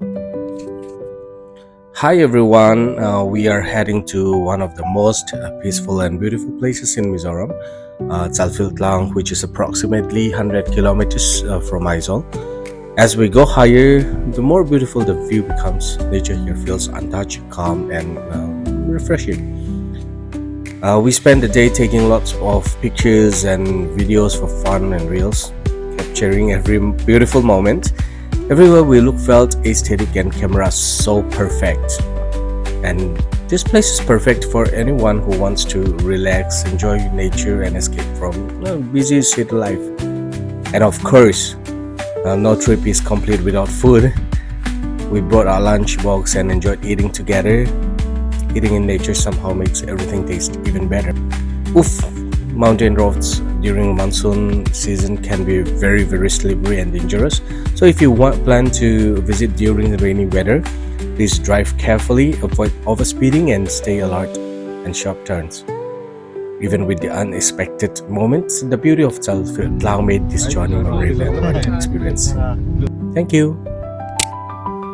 Hi everyone, we are heading to one of the most peaceful and beautiful places in Mizoram, Chalfilh Tlang, which is approximately 100 kilometers from Aizawl. As we go higher, the more beautiful the view becomes. Nature here feels untouched, calm, and refreshing. We spend the day taking lots of pictures and videos for fun and reels, capturing every beautiful moment. Everywhere we look felt aesthetic and camera so perfect. And this place is perfect for anyone who wants to relax, enjoy nature, and escape from busy city life. And of course, no trip is complete without food. We brought our lunch box and enjoyed eating together. Eating in nature somehow makes everything taste even better. Oof! Mountain roads during monsoon season can be very slippery and dangerous. So if you plan to visit during the rainy weather, please drive carefully, avoid overspeeding, and stay alert and sharp turns. Even with the unexpected moments, the beauty of Chalfilh made this journey a memorable experience. Thank you.